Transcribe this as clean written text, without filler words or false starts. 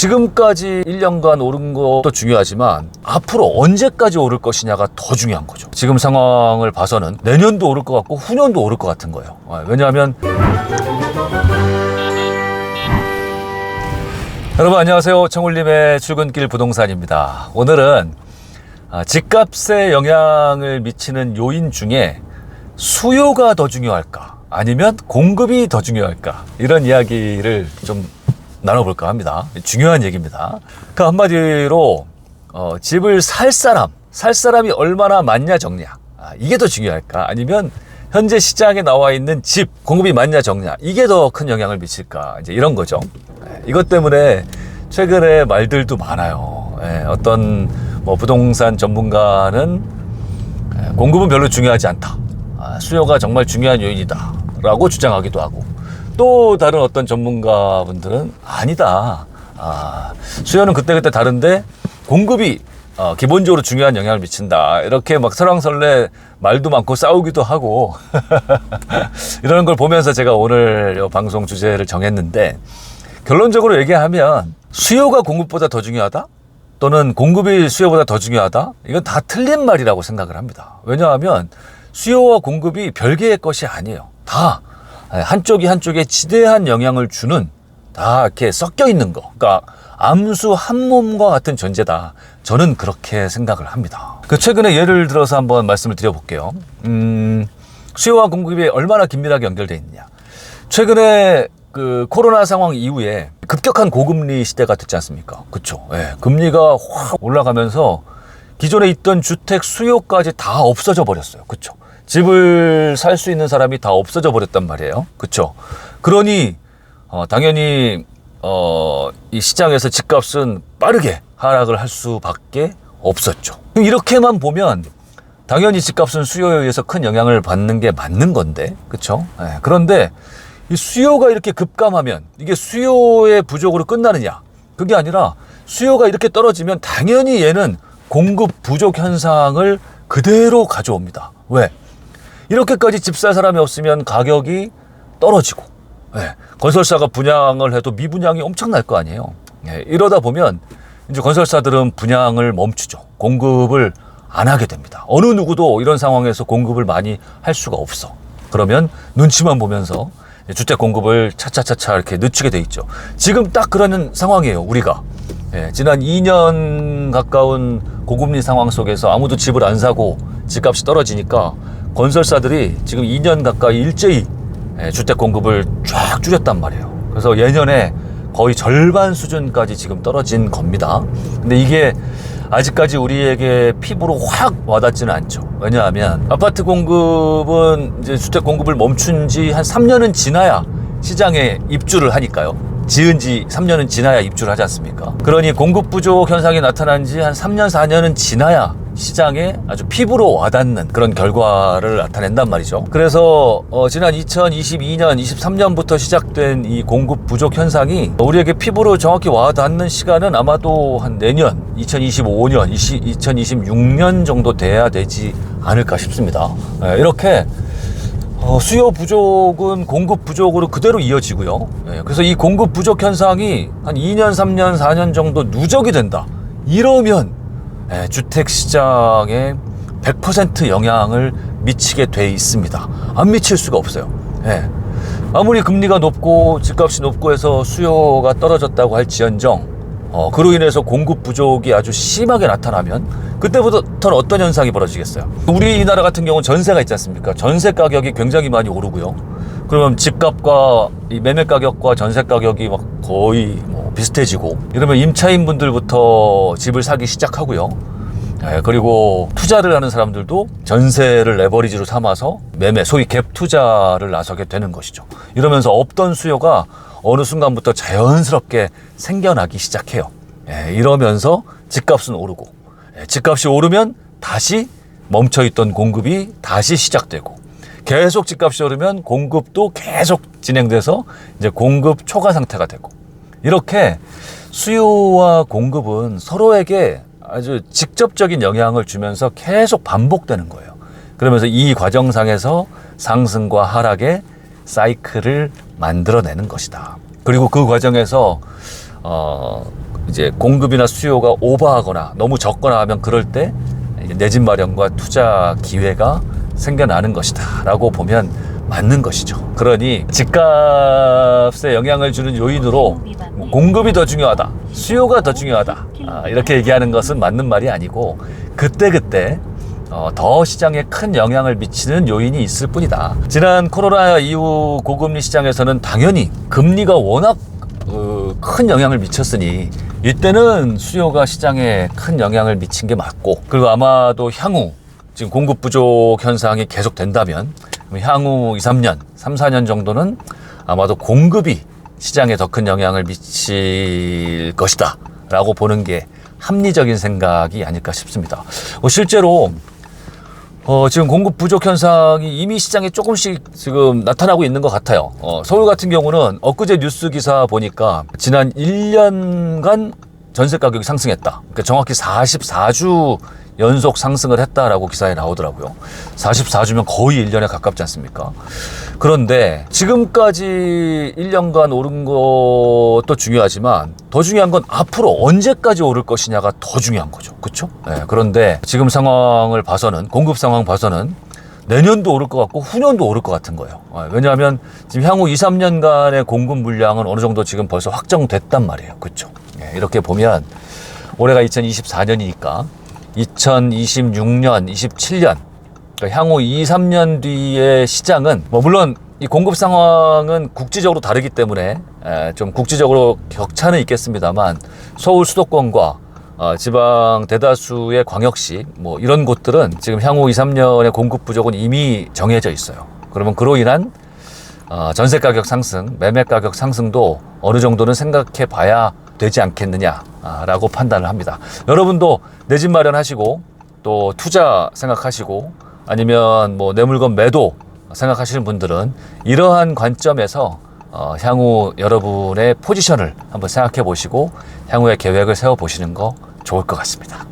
지금까지 1년간 오른 것도 중요하지만 앞으로 언제까지 오를 것이냐가 더 중요한 거죠. 지금 상황을 봐서는 내년도 오를 것 같고 후년도 오를 것 같은 거예요. 왜냐하면 여러분 안녕하세요. 청울림의 출근길 부동산입니다. 오늘은 집값에 영향을 미치는 요인 중에 수요가 더 중요할까 아니면 공급이 더 중요할까 이런 이야기를 좀 나눠볼까 합니다. 중요한 얘기입니다. 그 한마디로 집을 살 사람이 얼마나 많냐 적냐 이게 더 중요할까 아니면 현재 시장에 나와 있는 집 공급이 많냐 적냐 이게 더 큰 영향을 미칠까 이제 이런 거죠. 이것 때문에 최근에 말들도 많아요. 어떤 부동산 전문가는 공급은 별로 중요하지 않다. 수요가 정말 중요한 요인이다 라고 주장하기도 하고, 또 다른 어떤 전문가분들은 아니다. 수요는 그때그때 다른데 공급이 기본적으로 중요한 영향을 미친다. 이렇게 막 설왕설래 말도 많고 싸우기도 하고 이런 걸 보면서 제가 오늘 방송 주제를 정했는데, 결론적으로 얘기하면 수요가 공급보다 더 중요하다? 또는 공급이 수요보다 더 중요하다? 이건 다 틀린 말이라고 생각을 합니다. 왜냐하면 수요와 공급이 별개의 것이 아니에요. 다 한쪽이 한쪽에 지대한 영향을 주는, 다 이렇게 섞여 있는 거. 그러니까 암수 한 몸과 같은 존재다. 저는 그렇게 생각을 합니다. 최근에 예를 들어서 한번 말씀을 드려볼게요. 수요와 공급이 얼마나 긴밀하게 연결되어 있느냐. 최근에 그 코로나 상황 이후에 급격한 고금리 시대가 됐지 않습니까? 그쵸? 금리가 확 올라가면서 기존에 있던 주택 수요까지 다 없어져 버렸어요. 그쵸? 집을 살 수 있는 사람이 다 없어져 버렸단 말이에요. 그쵸? 그러니 당연히 이 시장에서 집값은 빠르게 하락을 할 수밖에 없었죠. 이렇게만 보면 당연히 집값은 수요에 의해서 큰 영향을 받는 게 맞는 건데, 그쵸? 그런데 이 수요가 이렇게 급감하면 이게 수요의 부족으로 끝나느냐? 그게 아니라 수요가 이렇게 떨어지면 당연히 얘는 공급 부족 현상을 그대로 가져옵니다. 왜? 이렇게까지 집 살 사람이 없으면 가격이 떨어지고, 건설사가 분양을 해도 미분양이 엄청날 거 아니에요. 이러다 보면 이제 건설사들은 분양을 멈추죠. 공급을 안 하게 됩니다. 어느 누구도 이런 상황에서 공급을 많이 할 수가 없어. 그러면 눈치만 보면서 주택 공급을 차차차차 이렇게 늦추게 돼 있죠. 지금 딱 그러는 상황이에요, 우리가. 지난 2년 가까운 고금리 상황 속에서 아무도 집을 안 사고 집값이 떨어지니까 건설사들이 지금 2년 가까이 일제히 주택 공급을 쫙 줄였단 말이에요. 그래서 예년에 거의 절반 수준까지 지금 떨어진 겁니다. 근데 이게 아직까지 우리에게 피부로 확 와닿지는 않죠. 왜냐하면 아파트 공급은 이제 주택 공급을 멈춘 지 한 3년은 지나야 시장에 입주를 하니까요. 지은 지 3년은 지나야 입주를 하지 않습니까? 그러니 공급 부족 현상이 나타난 지 한 3년, 4년은 지나야 시장에 아주 피부로 와닿는 그런 결과를 나타낸단 말이죠. 그래서 지난 2022년, 23년부터 시작된 이 공급 부족 현상이 우리에게 피부로 정확히 와닿는 시간은 아마도 한 내년, 2025년, 2026년 정도 돼야 되지 않을까 싶습니다. 이렇게 수요 부족은 공급 부족으로 그대로 이어지고요. 그래서 이 공급 부족 현상이 한 2년, 3년, 4년 정도 누적이 된다. 이러면 주택 시장에 100% 영향을 미치게 돼 있습니다. 안 미칠 수가 없어요. 아무리 금리가 높고 집값이 높고 해서 수요가 떨어졌다고 할지언정 그로 인해서 공급 부족이 아주 심하게 나타나면 그때부터는 어떤 현상이 벌어지겠어요? 우리나라 같은 경우는 전세가 있지 않습니까? 전세 가격이 굉장히 많이 오르고요. 그러면 집값과 이 매매 가격과 전세 가격이 막 거의 비슷해지고, 이러면 임차인 분들부터 집을 사기 시작하고요. 그리고 투자를 하는 사람들도 전세를 레버리지로 삼아서 매매, 소위 갭 투자를 나서게 되는 것이죠. 이러면서 없던 수요가 어느 순간부터 자연스럽게 생겨나기 시작해요. 이러면서 집값은 오르고, 집값이 오르면 다시 멈춰있던 공급이 다시 시작되고, 계속 집값이 오르면 공급도 계속 진행돼서 이제 공급 초과 상태가 되고, 이렇게 수요와 공급은 서로에게 아주 직접적인 영향을 주면서 계속 반복되는 거예요. 그러면서 이 과정상에서 상승과 하락의 사이클을 만들어내는 것이다. 그리고 그 과정에서 이제 공급이나 수요가 오버하거나 너무 적거나 하면 그럴 때 내 집 마련과 투자 기회가 생겨나는 것이다 라고 보면 맞는 것이죠. 그러니 집값에 영향을 주는 요인으로 공급이 더 중요하다, 수요가 더 중요하다, 이렇게 얘기하는 것은 맞는 말이 아니고 그때그때 더 시장에 큰 영향을 미치는 요인이 있을 뿐이다. 지난 코로나 이후 고금리 시장에서는 당연히 금리가 워낙 큰 영향을 미쳤으니 이때는 수요가 시장에 큰 영향을 미친 게 맞고, 그리고 아마도 향후 지금 공급 부족 현상이 계속된다면 향후 2, 3년, 3, 4년 정도는 아마도 공급이 시장에 더 큰 영향을 미칠 것이다 라고 보는 게 합리적인 생각이 아닐까 싶습니다. 실제로 지금 공급 부족 현상이 이미 시장에 조금씩 지금 나타나고 있는 것 같아요. 서울 같은 경우는 엊그제 뉴스 기사 보니까 지난 1년간 전세 가격이 상승했다. 그러니까 정확히 44주 연속 상승을 했다라고 기사에 나오더라고요. 44주면 거의 1년에 가깝지 않습니까? 그런데 지금까지 1년간 오른 것도 중요하지만 더 중요한 건 앞으로 언제까지 오를 것이냐가 더 중요한 거죠. 그렇죠? 네, 그런데 지금 상황을 봐서는, 공급 상황 봐서는 내년도 오를 것 같고 후년도 오를 것 같은 거예요. 왜냐하면 지금 향후 2, 3년간의 공급 물량은 어느 정도 지금 벌써 확정됐단 말이에요. 그렇죠? 네, 이렇게 보면 올해가 2024년이니까 2026년, 27년, 그러니까 향후 2, 3년 뒤의 시장은 물론 이 공급 상황은 국지적으로 다르기 때문에 좀 국지적으로 격차는 있겠습니다만 서울 수도권과 지방 대다수의 광역시 이런 곳들은 지금 향후 2, 3년의 공급 부족은 이미 정해져 있어요. 그러면 그로 인한 전세 가격 상승, 매매 가격 상승도 어느 정도는 생각해 봐야 되지 않겠느냐라고 판단을 합니다. 여러분도 내 집 마련하시고 또 투자 생각하시고 아니면 내 물건 매도 생각하시는 분들은 이러한 관점에서 향후 여러분의 포지션을 한번 생각해 보시고 향후의 계획을 세워 보시는 거 좋을 것 같습니다.